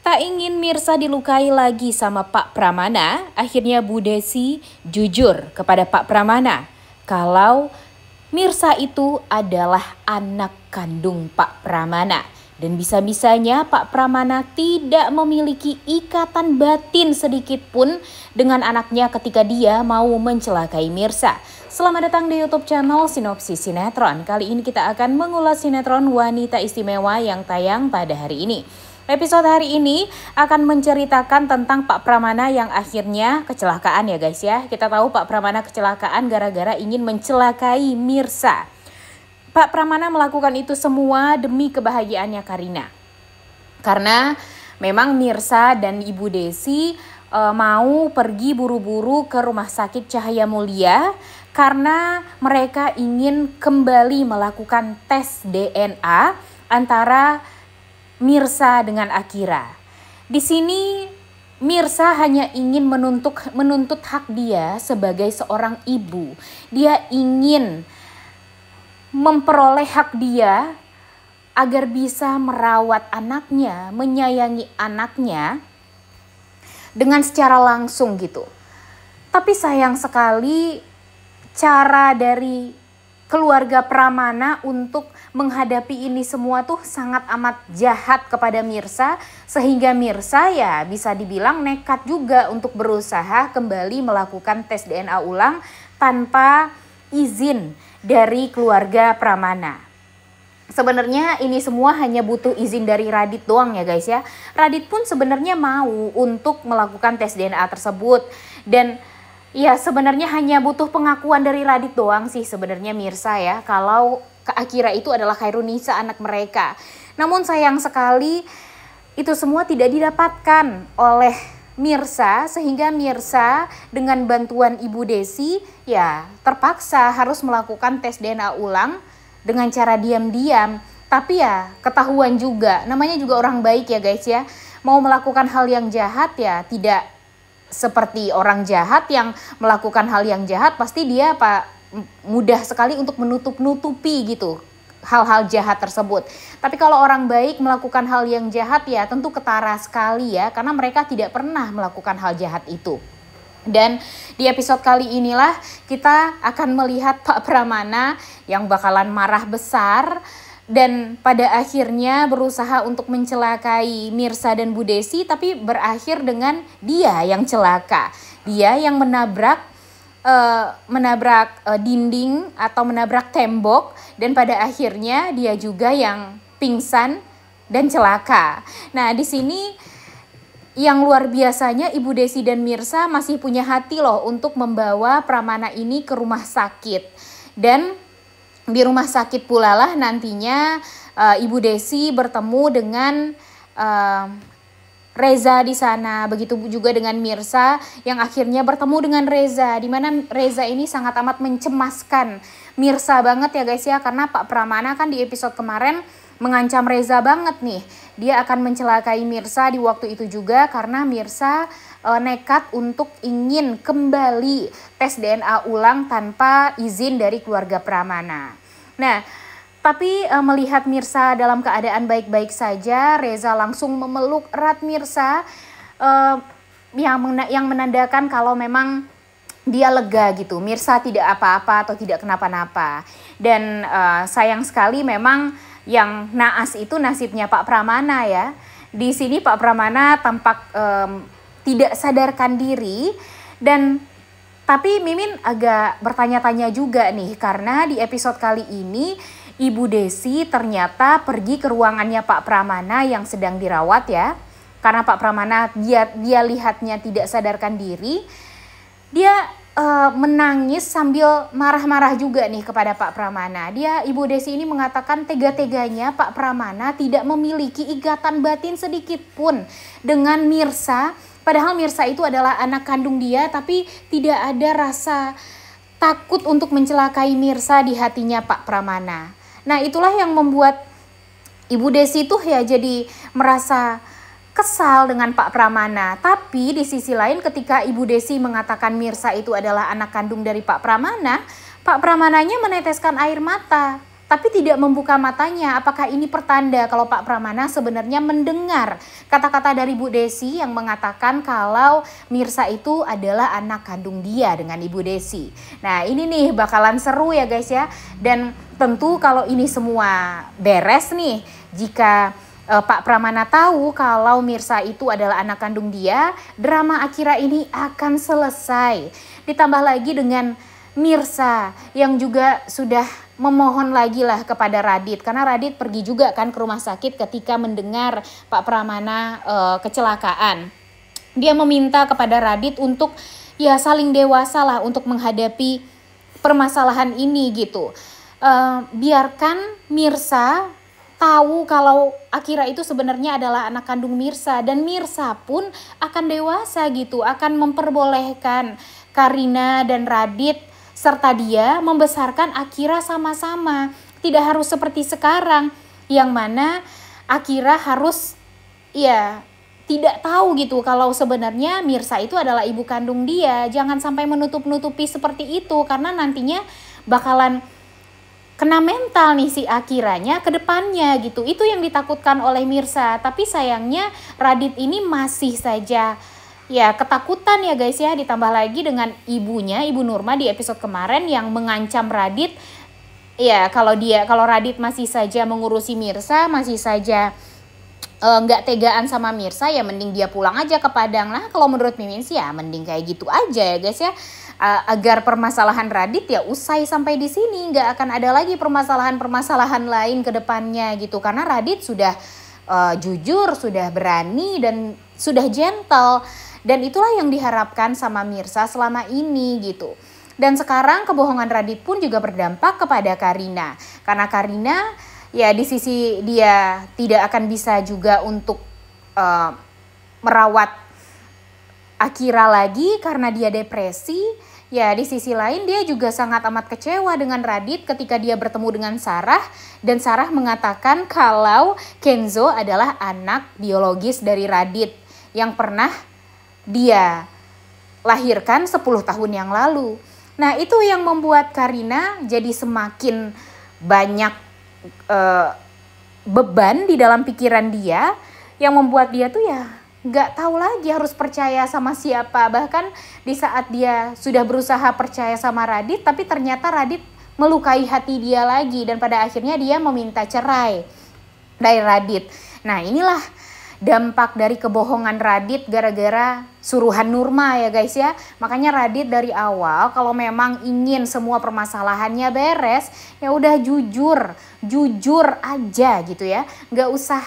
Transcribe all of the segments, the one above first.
Tak ingin Mirsa dilukai lagi sama Pak Pramana, akhirnya Bu Desi jujur kepada Pak Pramana kalau Mirsa itu adalah anak kandung Pak Pramana. Dan bisa-bisanya Pak Pramana tidak memiliki ikatan batin sedikit pun dengan anaknya ketika dia mau mencelakai Mirsa. Selamat datang di YouTube channel Sinopsis Sinetron. Kali ini kita akan mengulas sinetron Wanita Istimewa yang tayang pada hari ini. Episode hari ini akan menceritakan tentang Pak Pramana yang akhirnya kecelakaan ya guys ya. Kita tahu Pak Pramana kecelakaan gara-gara ingin mencelakai Mirsa. Pak Pramana melakukan itu semua demi kebahagiaannya Karina. Karena memang Mirsa dan Ibu Desi mau pergi buru-buru ke Rumah Sakit Cahaya Mulia karena mereka ingin kembali melakukan tes DNA antara Mirsa dengan Akira. Di sini Mirsa hanya ingin menuntut hak dia sebagai seorang ibu. Dia ingin memperoleh hak dia agar bisa merawat anaknya, menyayangi anaknya dengan secara langsung gitu. Tapi sayang sekali cara dari keluarga Pramana untuk menghadapi ini semua tuh sangat amat jahat kepada Mirsa, sehingga Mirsa ya bisa dibilang nekat juga untuk berusaha kembali melakukan tes DNA ulang tanpa izin dari keluarga Pramana. Sebenarnya ini semua hanya butuh izin dari Radit doang ya guys ya. Radit pun sebenarnya mau untuk melakukan tes DNA tersebut, dan ya sebenarnya hanya butuh pengakuan dari Radit doang sih sebenarnya Mirsa ya, kalau Akira itu adalah Khairunisa anak mereka. Namun sayang sekali itu semua tidak didapatkan oleh Mirsa, sehingga Mirsa dengan bantuan Ibu Desi ya terpaksa harus melakukan tes DNA ulang dengan cara diam-diam. Tapi ya ketahuan juga, namanya juga orang baik ya guys ya. Mau melakukan hal yang jahat ya tidak seperti orang jahat yang melakukan hal yang jahat, pasti dia mudah sekali untuk menutup-nutupi gitu hal-hal jahat tersebut. Tapi kalau orang baik melakukan hal yang jahat ya tentu ketara sekali ya, karena mereka tidak pernah melakukan hal jahat itu. Dan di episode kali inilah kita akan melihat Pak Pramana yang bakalan marah besar dan pada akhirnya berusaha untuk mencelakai Mirsa dan Bu Desi, tapi berakhir dengan dia yang celaka. Dia yang menabrak dinding atau menabrak tembok, dan pada akhirnya dia juga yang pingsan dan celaka. Nah, di sini yang luar biasanya Ibu Desi dan Mirsa masih punya hati loh untuk membawa Pramana ini ke rumah sakit. Dan di rumah sakit pula lah nantinya Ibu Desi bertemu dengan Reza di sana, begitu juga dengan Mirsa yang akhirnya bertemu dengan Reza, di mana Reza ini sangat amat mencemaskan Mirsa banget ya guys ya, karena Pak Pramana kan di episode kemarin mengancam Reza banget nih, dia akan mencelakai Mirsa di waktu itu juga karena Mirsa nekat untuk ingin kembali tes DNA ulang tanpa izin dari keluarga Pramana. Nah, tapi melihat Mirsa dalam keadaan baik-baik saja, Reza langsung memeluk erat Mirsa yang menandakan kalau memang dia lega gitu. Mirsa tidak apa-apa atau tidak kenapa-napa. Dan sayang sekali memang yang naas itu nasibnya Pak Pramana ya. Di sini Pak Pramana tampak tidak sadarkan diri, dan tapi Mimin agak bertanya-tanya juga nih karena di episode kali ini Ibu Desi ternyata pergi ke ruangannya Pak Pramana yang sedang dirawat ya. Karena Pak Pramana dia lihatnya tidak sadarkan diri. Dia menangis sambil marah-marah juga nih kepada Pak Pramana. Ibu Desi ini mengatakan tega-teganya Pak Pramana tidak memiliki ikatan batin sedikit pun dengan Mirsa. Padahal Mirsa itu adalah anak kandung dia, tapi tidak ada rasa takut untuk mencelakai Mirsa di hatinya Pak Pramana. Nah, itulah yang membuat Ibu Desi tuh ya jadi merasa kesal dengan Pak Pramana. Tapi di sisi lain ketika Ibu Desi mengatakan Mirsa itu adalah anak kandung dari Pak Pramana, Pak Pramananya meneteskan air mata. tapi tidak membuka matanya. Apakah ini pertanda kalau Pak Pramana sebenarnya mendengar kata-kata dari Bu Desi yang mengatakan kalau Mirsa itu adalah anak kandung dia dengan Ibu Desi. Nah ini nih bakalan seru ya guys ya. Dan tentu kalau ini semua beres nih, jika Pak Pramana tahu kalau Mirsa itu adalah anak kandung dia, drama Akira ini akan selesai. Ditambah lagi dengan Mirsa yang juga sudah memohon lagi lah kepada Radit, karena Radit pergi juga kan ke rumah sakit ketika mendengar Pak Pramana kecelakaan. Dia meminta kepada Radit untuk ya saling dewasa lah untuk menghadapi permasalahan ini gitu. Biarkan Mirsa tahu kalau Akira itu sebenarnya adalah anak kandung Mirsa, dan Mirsa pun akan dewasa gitu, akan memperbolehkan Karina dan Radit serta dia membesarkan Akira sama-sama. Tidak harus seperti sekarang yang mana Akira harus ya tidak tahu gitu kalau sebenarnya Mirsa itu adalah ibu kandung dia. Jangan sampai menutup-nutupi seperti itu, karena nantinya bakalan kena mental nih si Akiranya ke depannya gitu. Itu yang ditakutkan oleh Mirsa. Tapi sayangnya Radit ini masih saja ya ketakutan ya guys ya. Ditambah lagi dengan ibunya, Ibu Nurma di episode kemarin yang mengancam Radit. Ya kalau Radit masih saja mengurusi Mirsa, masih saja nggak tegaan sama Mirsa, ya mending dia pulang aja ke Padang. Nah kalau menurut Mimin sih ya mending kayak gitu aja ya guys ya. Agar permasalahan Radit ya usai sampai di sini, nggak akan ada lagi permasalahan lain ke depannya gitu. Karena Radit sudah jujur, sudah berani, dan sudah gentle. Dan itulah yang diharapkan sama Mirsa selama ini gitu. Dan sekarang kebohongan Radit pun juga berdampak kepada Karina. Karena Karina ya di sisi dia tidak akan bisa juga untuk merawat Akira lagi karena dia depresi. Ya di sisi lain dia juga sangat amat kecewa dengan Radit ketika dia bertemu dengan Sarah. Dan Sarah mengatakan kalau Kenzo adalah anak biologis dari Radit yang pernah dia lahirkan 10 tahun yang lalu. Nah itu yang membuat Karina jadi semakin banyak beban di dalam pikiran dia, yang membuat dia tuh ya nggak tahu lagi harus percaya sama siapa. Bahkan di saat dia sudah berusaha percaya sama Radit, tapi ternyata Radit melukai hati dia lagi, dan pada akhirnya dia meminta cerai dari Radit. Nah inilah dampak dari kebohongan Radit gara-gara suruhan Nurma ya guys ya. Makanya Radit dari awal kalau memang ingin semua permasalahannya beres, ya udah jujur aja gitu ya. Nggak usah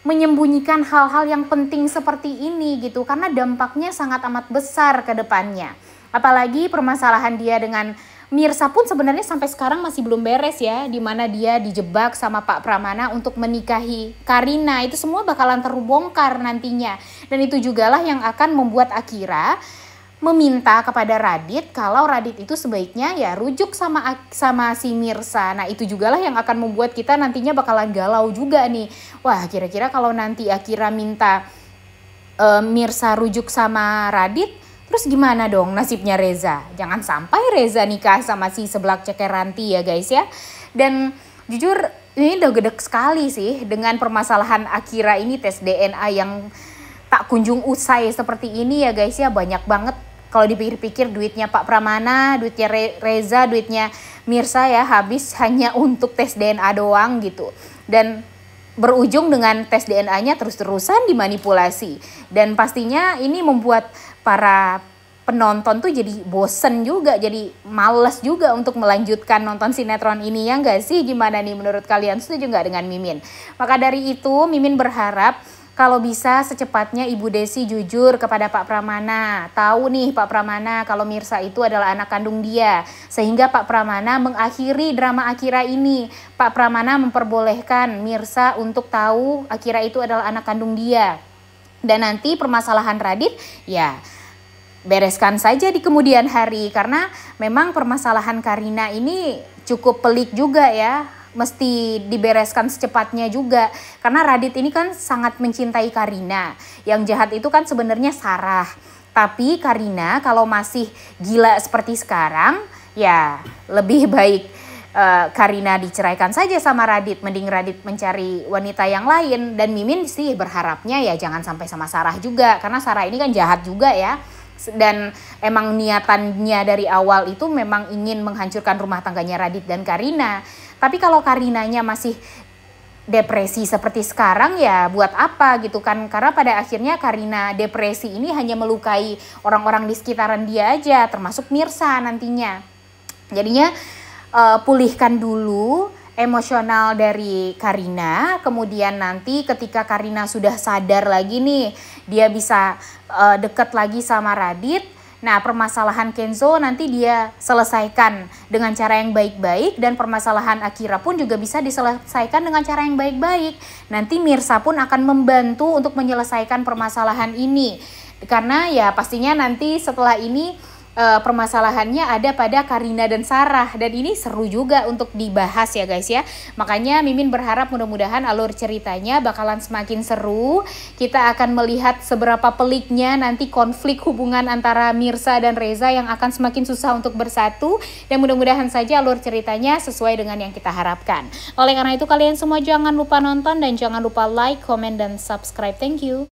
menyembunyikan hal-hal yang penting seperti ini gitu, karena dampaknya sangat amat besar ke depannya. Apalagi permasalahan dia dengan Mirsa pun sebenarnya sampai sekarang masih belum beres ya, di mana dia dijebak sama Pak Pramana untuk menikahi Karina. Itu semua bakalan terbongkar nantinya. Dan itu jugalah yang akan membuat Akira meminta kepada Radit kalau Radit itu sebaiknya ya rujuk sama si Mirsa. Nah itu jugalah yang akan membuat kita nantinya bakalan galau juga nih. Wah kira-kira kalau nanti Akira minta Mirsa rujuk sama Radit, terus gimana dong nasibnya Reza? Jangan sampai Reza nikah sama si seblak ceker Ranti ya guys ya. Dan jujur ini udah gedek sekali sih dengan permasalahan Akira ini, tes DNA yang tak kunjung usai seperti ini ya guys ya. Banyak banget kalau dipikir-pikir duitnya Pak Pramana, duitnya Reza, duitnya Mirsa ya habis hanya untuk tes DNA doang gitu. Dan berujung dengan tes DNA-nya terus-terusan dimanipulasi. Dan pastinya ini membuat para penonton tuh jadi bosen juga, jadi males juga untuk melanjutkan nonton sinetron ini ya nggak sih? Gimana nih menurut kalian, setuju nggak dengan Mimin? Maka dari itu Mimin berharap kalau bisa secepatnya Ibu Desi jujur kepada Pak Pramana. Tahu nih Pak Pramana kalau Mirsa itu adalah anak kandung dia. Sehingga Pak Pramana mengakhiri drama Akira ini. Pak Pramana memperbolehkan Mirsa untuk tahu Akira itu adalah anak kandung dia. Dan nanti permasalahan Radit ya bereskan saja di kemudian hari. Karena memang permasalahan Karina ini cukup pelik juga ya. Mesti dibereskan secepatnya juga. Karena Radit ini kan sangat mencintai Karina. Yang jahat itu kan sebenarnya Sarah. Tapi Karina kalau masih gila seperti sekarang, ya lebih baik Karina diceraikan saja sama Radit, mending Radit mencari wanita yang lain. Dan Mimin sih berharapnya ya jangan sampai sama Sarah juga, karena Sarah ini kan jahat juga ya. Dan emang niatannya dari awal itu memang ingin menghancurkan rumah tangganya Radit dan Karina. Tapi kalau Karinanya masih depresi seperti sekarang ya buat apa gitu kan, karena pada akhirnya Karina depresi ini hanya melukai orang-orang di sekitaran dia aja, termasuk Mirsa nantinya. Jadinya pulihkan dulu emosional dari Karina, kemudian nanti ketika Karina sudah sadar lagi nih, dia bisa deket lagi sama Radit. Nah, permasalahan Kenzo nanti dia selesaikan dengan cara yang baik-baik, dan permasalahan Akira pun juga bisa diselesaikan dengan cara yang baik-baik. Nanti Mirsa pun akan membantu untuk menyelesaikan permasalahan ini. Karena ya pastinya nanti setelah ini permasalahannya ada pada Karina dan Sarah, dan ini seru juga untuk dibahas ya guys ya. Makanya Mimin berharap mudah-mudahan alur ceritanya bakalan semakin seru. Kita akan melihat seberapa peliknya nanti konflik hubungan antara Mirsa dan Reza yang akan semakin susah untuk bersatu, dan mudah-mudahan saja alur ceritanya sesuai dengan yang kita harapkan. Oleh karena itu kalian semua jangan lupa nonton dan jangan lupa like, comment, dan subscribe. Thank you.